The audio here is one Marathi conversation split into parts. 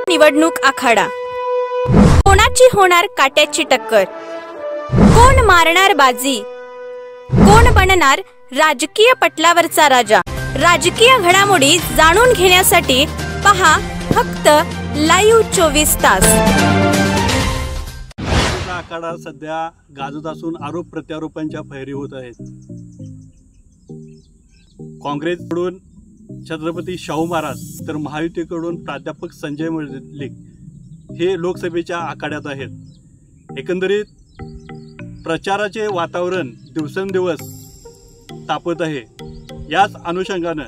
निवडणूक आखाडा, कोणाची होणार काट्याची टक्कर, कोण मारणार बाजी, कोण बनणार राजकीय पटलावरचा राजा। राजकीय घडामोडी जाणून घेण्यासाठी पहा फक्त लाईव्ह 24 तास। आखाडा सध्या गाजत असून आरोप प्रत्यारोपांच्या फैरी होत आहेत। काँग्रेसकडून छत्रपती शाहू महाराज तर महायुतीकडून प्राध्यापक संजय मंडलिक हे लोकसभेच्या आखाड्यात आहेत। एकंदरीत प्रचाराचे वातावरण दिवसेंदिवस तापत आहे। याच अनुषंगाने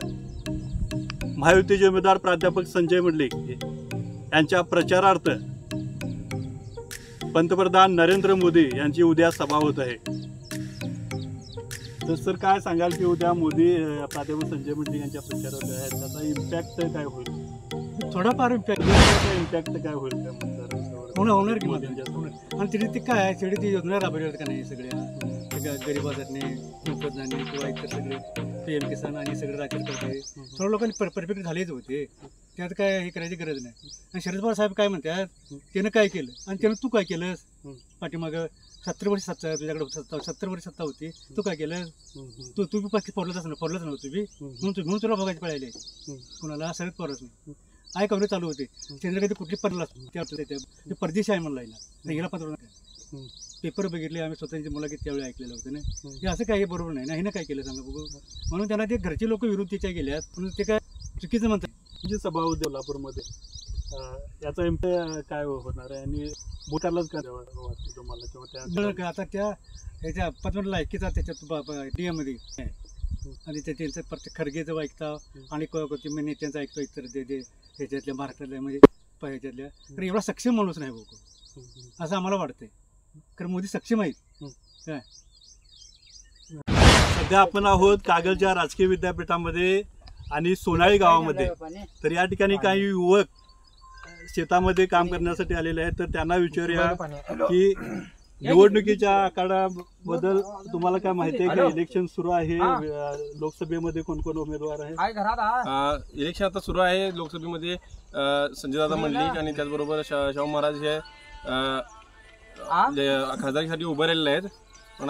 महायुतीचे उमेदवार प्राध्यापक संजय मंडलिक यांच्या प्रचारार्थ पंतप्रधान नरेंद्र मोदी यांची उद्या सभा होत आहे। तर सर काय सांगाल की उद्या मोदी प्राध्यापक संजय मंडलिक यांच्या प्रचारात आहेत, त्याचा इम्पॅक्ट काय होईल? थोडाफार इम्पॅक्ट काय होईल होणार की आणि तिथे ते काय आहे तिथे ती योजना राबवल्या का नाही सगळ्या गरिबांसाठी मोफतदानी किंवा इतर सगळे PM किसान आणि सगळे राज्यकर्ते सर्व लोकांनी परफेक्ट झालेच होते। त्यात काय हे करायची गरज नाही। आणि शरद पवार साहेब काय म्हणतात, त्यानं काय केलं आणि त्यानं तू काय केलंस? पाठीमागं 70 वर्ष सत्ता तुझ्याकडे 70 वर्ष सत्ता होती, तू काय केलं? तू बी फोडलंच नव्हतं तुम्ही म्हणून तुला बघायची पळायले कुणाला शरद पवारच नाही। आय काँग्रेस चालू होते त्यांचं काही कुठली पडला ते परदेशी आहे म्हणला नाही गेला पत्र पेपर बघितले आम्ही स्वतःची मुलाखत त्यावेळी ऐकलेलं होतं ना। हे असं काही बरोबर नाही ना, हिनं काय केलं सांगा बघू। म्हणून त्यांना ते घरचे लोक विरोधीच्या गेल्यात म्हणून ते काय चुकीचं म्हणतात। म्हणजे सभा कोल्हापूरमध्ये याचा इम्पॅक्ट काय होणार आहे आणि बोटालाच काय वाटतं तुम्हाला किंवा त्या आता त्या ह्याच्या पत्र ऐकीचा त्याच्यात DM मध्ये आणि त्यांचं प्रत्येक खरगेचं ऐकता आणि नेत्यांचं ऐकतो इतर ह्याच्यातल्या महाराष्ट्रातल्या म्हणजे ह्याच्यातल्या तर एवढा सक्षम माणूस नाही बघू असं आम्हाला वाटतंय। कारण मोदी सक्षम आहेत काय। सध्या आपण आहोत कागलच्या राजकीय विद्यापीठामध्ये आणि सोनाळी गावामध्ये। तर या ठिकाणी काही युवक शेतामध्ये काम करण्यासाठी आलेले आहेत। तर त्यांना विचारूया की निवडणुकीच्या आखाड्याबद्दल तुम्हाला काय माहिती आहे का? इलेक्शन सुरू आहे, लोकसभेमध्ये कोण कोण उमेदवार आहेत? इलेक्शन आता सुरू आहे लोकसभेमध्ये संजय दादा मंडलिक आणि त्याचबरोबर शाहू महाराज हे खासदारकीसाठी उभे राहिलेले आहेत। पण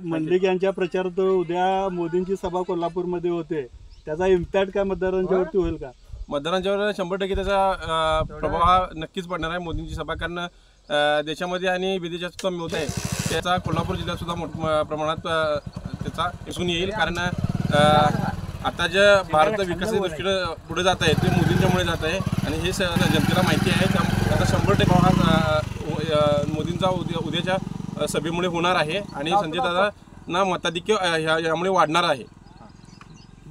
मंडलिक यांच्या प्रचारात उद्या मोदींची सभा कोल्हापूरमध्ये होते, त्याचा इम्पॅक्ट काय मतदारांच्यावरती होईल का? मतदारांच्यावर 100% त्याचा प्रभाव हा नक्कीच पडणार आहे मोदींची सभा। कारण देशामध्ये आणि विदेशात सुद्धा मिळत आहे त्याचा कोल्हापूर जिल्ह्यात सुद्धा मोठ्या प्रमाणात त्याचा दिसून येईल। कारण आता जे भारत विकासाच्या दृष्टीने पुढे जात आहे ते मोदींच्यामुळे जात आहे आणि हे जनतेला माहिती आहे। आता 100% मोदींचा उद्याच्या सभेमुळे होणार आहे आणि संजय दादांना मताधिक्य यामुळे वाढणार आहे।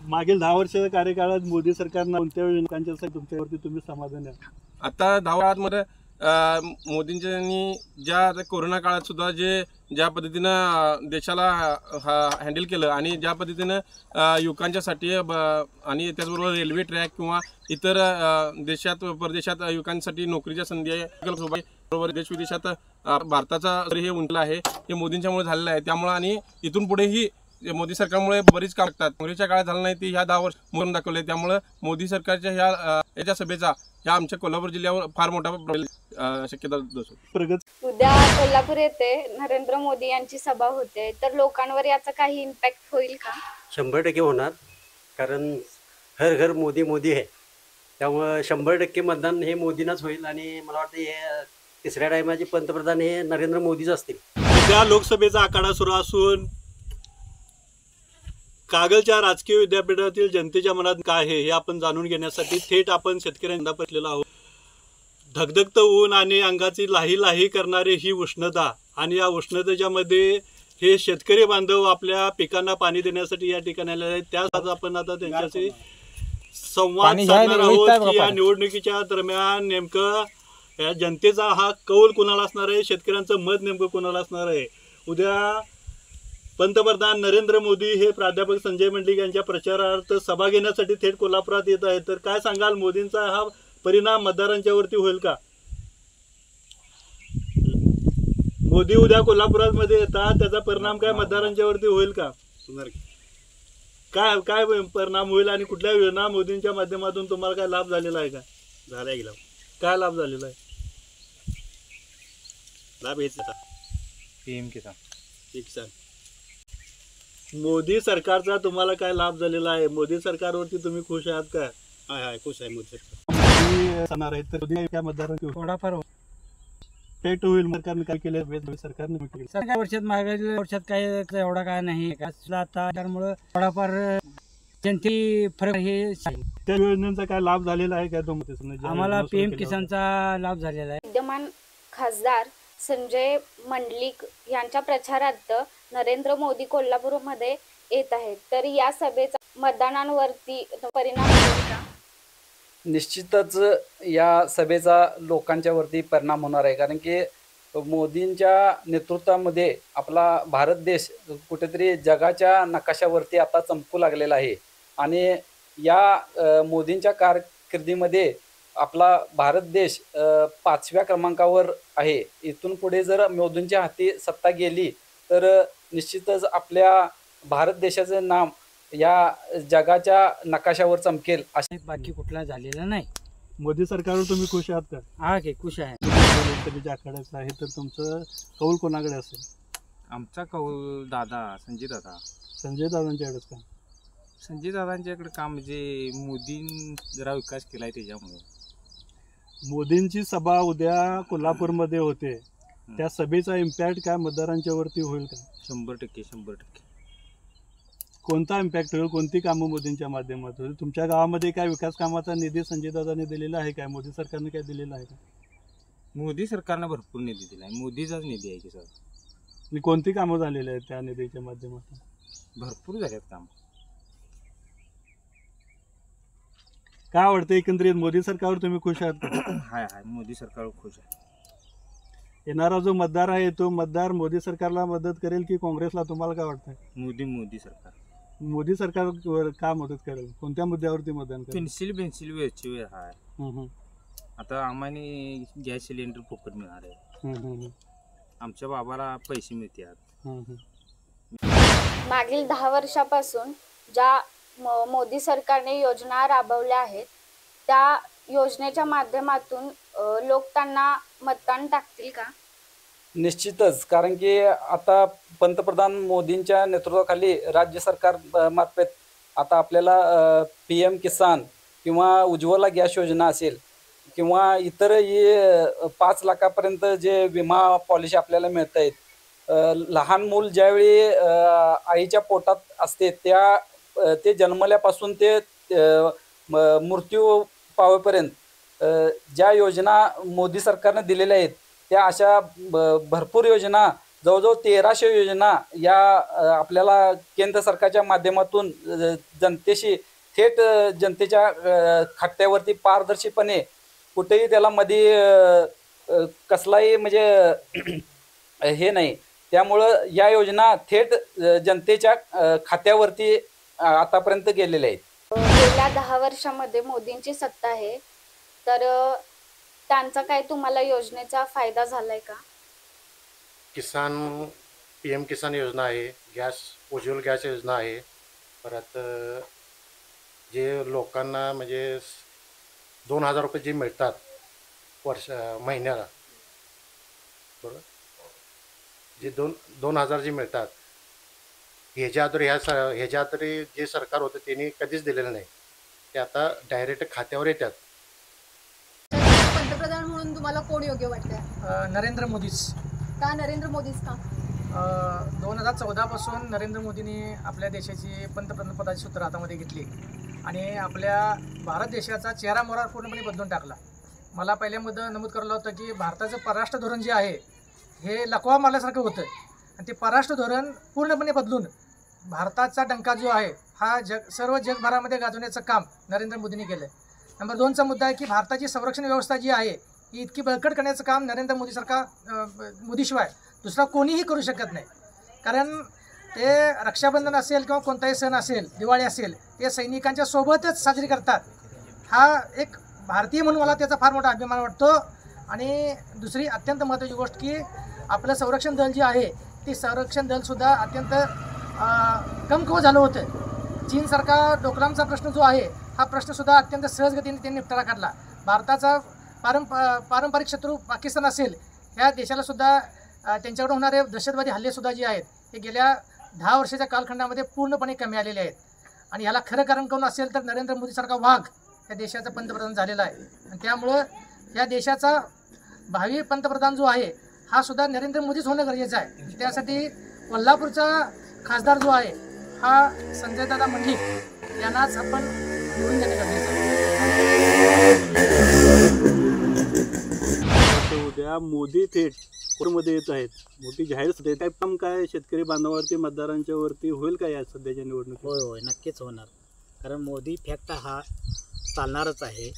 मागील 10 वर्षाच्या कार्यकाळात मोदी सरकारनं कोणत्या लोकांच्यासाठी तुमच्यावरती तुम्ही समाधान आहे? आता 10 वर्षांमध्ये मोदींनी ज्या कोरोना काळात सुद्धा ज्या पद्धतीनं देशाला हँडल केलं आणि ज्या पद्धतीनं युवकांच्यासाठी आणि त्याचबरोबर रेल्वे ट्रॅक किंवा इतर देशात परदेशात युवकांसाठी नोकरीच्या संधी आहे बरोबर देश विदेशात भारताचा हे उंचला आहे हे मोदींच्यामुळे झालेलं आहे। त्यामुळे आणि इथून पुढेही मोदी सरकारमुळे बरीच काम करतात। काँग्रेसच्या काळात झालं नाही ते ह्या 10 वर्ष म्हणून दाखवले। त्यामुळे मोदी सरकारच्या याच्या सभेचा ह्या आमच्या कोल्हापूर जिल्ह्यावर फार मोठा शक्यता उद्या कोल्हापूर येथे नरेंद्र मोदी यांची सभा होते, तर लोकांवर याचा काही इम्पॅक्ट होईल का? 100% होणार। कारण हर घर मोदी मोदी आहे, त्यामुळे 100% मतदान हे मोदींनाच होईल आणि मला वाटतं हे तिसऱ्या टायमाचे पंतप्रधान हे नरेंद्र मोदीच असतील। उद्या लोकसभेचा आखाडा सुरू असून कागलच्या राजकीय विद्यापीठातील जनतेच्या मनात काय आहे हे आपण जाणून घेण्यासाठी थेट आपण शेतकऱ्यांना बसलेलो आहोत। धगधगतं ऊन आणि अंगाची लाही लाही करणारी ही उष्णता आणि या उष्णतेच्या मध्ये हे शेतकरी बांधव आपल्या पिकांना पाणी देण्यासाठी या ठिकाणी आलेले आहेत। त्याच आपण आता त्यांच्याशी संवाद साधणार आहोत की या निवडणुकीच्या दरम्यान नेमकं या जनतेचा हा कौल कोणाला असणार आहे, शेतकऱ्यांचं मत नेमकं कोणाला असणार आहे। उद्या पंतप्रधान नरेंद्र मोदी हे प्राध्यापक संजय मंडलिक यांच्या प्रचारार्थ सभा घेण्यासाठी थेट कोल्हापुरात येत आहेत। तर काय सांगाल, मोदींचा हा परिणाम मतदारांच्यावरती होईल का? मोदी उद्या कोल्हापुरात मध्ये येतात, त्याचा परिणाम काय मतदारांच्यावरती होईल का? काय काय परिणाम होईल आणि कुठल्या योजना मोदींच्या माध्यमातून तुम्हाला काय लाभ झालेला आहे का? झाला गेला काय लाभ झालेला आहे? लाभ हेच PM किसान. मोदी सरकारचा तुम्हाला काय लाभ झालेला आहे? मोदी सरकारवरती तुम्ही खुश आहात का? हाय खुश आहे मोदी सरकार. जाणार आहे तर मोदी काय मतदार थोडाफार पेट होईल. सरकारने काय केलं? सरकारने केलं. सरकार वर्षात महागाई वर्षात काय एवढा काय नाही आता त्यामुळे थोडाफार जनते फरक हे त्या योजनेचा काय लाभ झालेला आहे का? तुम्हाला आम्हाला PM किसानचा लाभ झालेला आहे. विद्यमान खासदार संजय मंडलिक यांच्या प्रचारार्थ नरेंद्र मोदी कोल्हापूरमध्ये येत आहेत, तर या सभेचा मतदानांवरती परिणाम होईल का? निश्चितच या सभेचा लोकांच्या वरती परिणाम होणार आहे, कारण की मोदींच्या नेतृत्वामध्ये आपला भारत देश कुठेतरी जगाच्या नकाशावरती आता चमकू लागलेला आहे. आणि या मोदींच्या कारकिर्दीमध्ये आपला भारत देश 5व्या क्रमांकावर आहे. इथून पुढे जर मोदींच्या हाती सत्ता गेली तर निश्चितच आपल्या भारत देशाचं नाम या जगाच्या नकाशावर चमकेल. असे बाकी कुठला झालेला नाही. मोदी सरकारवर तुम्ही खुश आहात का? हा की खुश आहे. लोकसभेच्या आखाड्यात आहे तर तुमचं कौल कोणाकडे असेल? आमचा कौल संजय दादांच्याकडेच का? संजय दादांच्याकडे काम म्हणजे मोदींनी जरा विकास केलाय त्याच्यामुळे. मोदींची सभा उद्या कोल्हापूरमध्ये होते, त्या सभेचा इम्पॅक्ट काय मतदारांच्या वरती होईल का? 100%. कोणता इम्पॅक्ट होईल? कोणती कामं मोदींच्या माध्यमातून? तुमच्या गावामध्ये काय विकास कामाचा निधी संजय दादाने दिलेला आहे काय? मोदी सरकारने काय दिलेला आहे का? मोदी सरकारनं भरपूर निधी दिलाय. मोदीचाच निधी आहे की सर. आणि कोणती कामं झालेली आहेत त्या निधीच्या माध्यमातून? भरपूर झाल्यात काम. काय वाटतं एकंदरीत मोदी सरकारवर तुम्ही खुश आहात का? हाय मोदी सरकारवर खुश आहे. येणारा जो मतदार आहे तो मतदार मोदी सरकारला मदत करेल की काँग्रेसला? तुम्हाला काय वाटतं? मोदी सरकार. मोदी सरकारवर का मदत करेल? कोणत्या मुद्द्यावरती मतदान करेल? पेन्सिल वेळची वेळ आहे. आता आम्हाला गॅस सिलेंडर फुकट मिळणार आहे. आमच्या बाबाला पैसे मिळतात. मागील 10 वर्षापासून ज्या मोदी सरकारने योजना राबवल्या आहेत त्या योजनेच्या माध्यमातून लोक त्यांना मतदान टाकतील का? निश्चितच, कारण की आता पंतप्रधान मोदींच्या नेतृत्वाखाली राज्य सरकार मार्फत आता आपल्याला PM किसान किंवा उज्ज्वला गॅस योजना असेल किंवा इतरही 5 लाखापर्यंत जे विमा पॉलिसी आपल्याला मिळत आहेत. लहान मूल ज्यावेळी आईच्या पोटात असते ते जन्मल्यापासून ते मृत्यू पावेपर्यंत ज्या योजना मोदी सरकारने दिलेल्या आहेत त्या अशा भरपूर योजना, जवळजवळ 1300 योजना या आपल्याला केंद्र सरकारच्या माध्यमातून जनतेशी थेट जनतेच्या खात्यावरती पारदर्शीपणे कुठेही त्याला मध्ये कसलाही म्हणजे हे नाही, त्यामुळं या योजना थेट जनतेच्या खात्यावरती आतापर्यंत गेलेल्या आहेत. गेल्या 10 वर्षामध्ये मोदींची सत्ता आहे, तर त्यांचा काय तुम्हाला योजनेचा फायदा झालाय का? PM किसान योजना आहे, उज्ज्वल गॅस योजना आहे. परत जे लोकांना म्हणजे 2000 रुपये जे मिळतात महिन्याला, बरोबर, जे 2000 जे मिळतात ह्याच्या आधी जे सरकार होतं त्यांनी कधीच दिलेलं नाही, ते आता डायरेक्ट खात्यावर येतात. पंतप्रधान म्हणून तुम्हाला कोण योग्य वाटतंय? नरेंद्र मोदीच. का नरेंद्र मोदीच का? 2014 पासून नरेंद्र मोदींनी आपल्या देशाची पंतप्रधान पदाची सूत्र हातामध्ये घेतली आणि आपल्या भारत देशाचा चेहरा मोहरा पूर्णपणे बदलून टाकला. मला पहिल्यामध्ये नमूद करायला होतं की भारताचं परराष्ट्र धोरण जे आहे हे लकवा मारल्यासारखं होतं आणि ते परराष्ट्र धोरण पूर्णपणे बदलून भारताचा डंका जो आहे हा सर्व जगभरामध्ये गाजवण्याचं काम नरेंद्र मोदींनी केलं. नंबर 2चा मुद्दा आहे की भारताची संरक्षण व्यवस्था जी आहे ही इतकी बळकट करण्याचं काम नरेंद्र मोदी सरकार मोदीशिवाय दुसरा कोणीही करू शकत नाही. कारण ते रक्षाबंधन असेल किंवा कोणताही सण असेल, दिवाळी असेल, ते सैनिकांच्या सोबतच साजरी करतात. हा एक भारतीय म्हणून मला त्याचा फार मोठा अभिमान वाटतो. आणि दुसरी अत्यंत महत्त्वाची गोष्ट की आपलं संरक्षण दल जे आहे ते संरक्षण दलसुद्धा अत्यंत कमकुवत झालं होतं. चीनसारखा डोकलामचा प्रश्न जो आहे हा प्रश्नसुद्धा अत्यंत सहजगतीने त्यांनी निपटारा काढला. भारताचा पारंपरिक शत्रू पाकिस्तान असेल, ह्या देशालासुद्धा त्यांच्याकडे होणारे दहशतवादी हल्लेसुद्धा जे आहेत ते गेल्या 10 वर्षाच्या कालखंडामध्ये पूर्णपणे कमी आलेले आहेत. आणि ह्याला खरं कारण कोण असेल तर नरेंद्र मोदीसारखा वाघ या देशाचा पंतप्रधान झालेला आहे. आणि त्यामुळं या देशाचा भावी पंतप्रधान जो आहे हा सुद्धा नरेंद्र मोदीच होणं गरजेचं आहे. त्यासाठी कोल्हापूरचा खासदार जो आहे हा संजयदादा मंडलिक यांनाच आपण निवडून देणं गरजेचं आहे. उद्या मोदी थेट कोर्टमध्ये येत आहेत, मोठी जाहीर सभा पण काय शेतकरी बांधवावरती मतदारांच्या वरती होईल का या सध्याच्या निवडणुकीत? होय होय नक्कीच होणार, कारण मोदी फॅक्ट हा चालणारच आहे.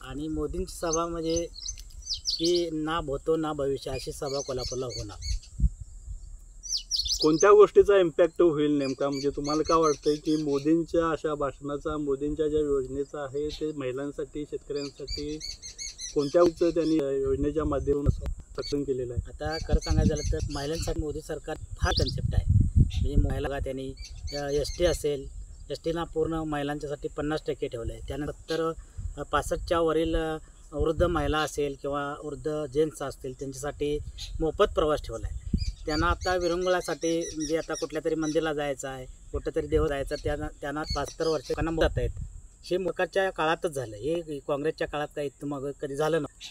आणि मोदींची सभा म्हणजे की ना भूतो ना भविष्य अशी सभा कोल्हापूरला होणार. कोणत्या गोष्टीचा इम्पॅक्ट होईल नेमका, म्हणजे तुम्हाला काय वाटतंय की मोदींच्या अशा भाषणाचा, मोदींच्या ज्या योजनेचा आहे ते महिलांसाठी, शेतकऱ्यांसाठी कोणत्या त्यांनी योजनेच्या माध्यमातून सक्षम केलेलं आहे? आता खरं सांगायचं झालं तर महिलांसाठी मोदी सरकार फार कन्सेप्ट आहे. म्हणजे महिला त्यांनी ST असेल, STला पूर्ण महिलांच्यासाठी 50% ठेवलं आहे. त्यानंतर 65च्या वरील वृद्ध महिला असेल किंवा वृद्ध जेंट्स असतील त्यांच्यासाठी मोफत प्रवास ठेवला आहे. त्यांना आता विरंगुळासाठी म्हणजे आता कुठल्या तरी मंदिराला जायचं आहे, कुठं तरी देव जायचं, त्यांना 75 वर्षांना जात आहेत. हे मुखाच्या काळातच झालं, हे काँग्रेसच्या काळात काही मग कधी झालं नाही.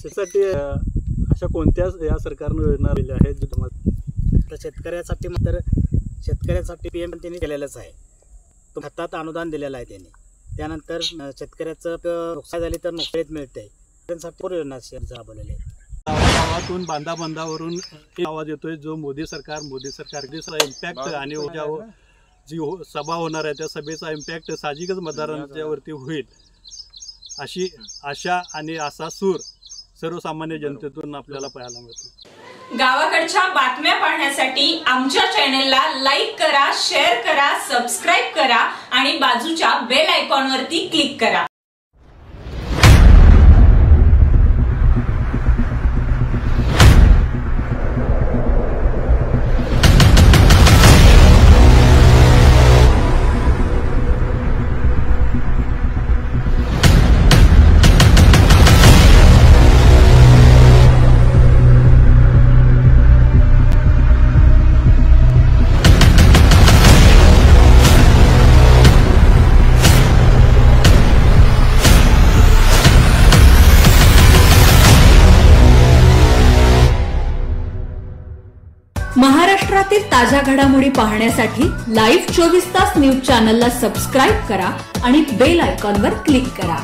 त्यासाठी अशा कोणत्या या सरकारनं योजना दिल्या आहेत तर शेतकऱ्यासाठी मात्र शेतकऱ्यासाठी PM त्यांनी केलेलंच आहे. तो हातात अनुदान दिलेलं आहे त्यांनी. त्यानंतर शेतकऱ्याचं नुकसान झाली तर नुकसानीत मिळते, त्यांसाठी पूर्व योजना राबवलेली आहे. गावातून बांधावरून आवाज येतोय जो मोदी सरकार इम्पॅक्ट आणि जी सभा होणार आहे त्या सभेचा इम्पॅक्ट साहजिकच मतदारांच्या वरती होईल अशी आशा आणि असा सूर सर्वसामान्य जनतेतून आपल्याला पाहायला मिळतो. गावाकडच्या बातम्या पाहण्यासाठी आमच्या चॅनलला लाईक करा, शेअर करा, सबस्क्राईब करा आणि बाजूच्या बेल आयकॉनवरती क्लिक करा. महाराष्ट्रातील ताज्या घडामोडी पाहण्यासाठी लाईव्ह 24 तास न्यूज चॅनलला सबस्क्राईब करा आणि बेल आयकॉनवर क्लिक करा.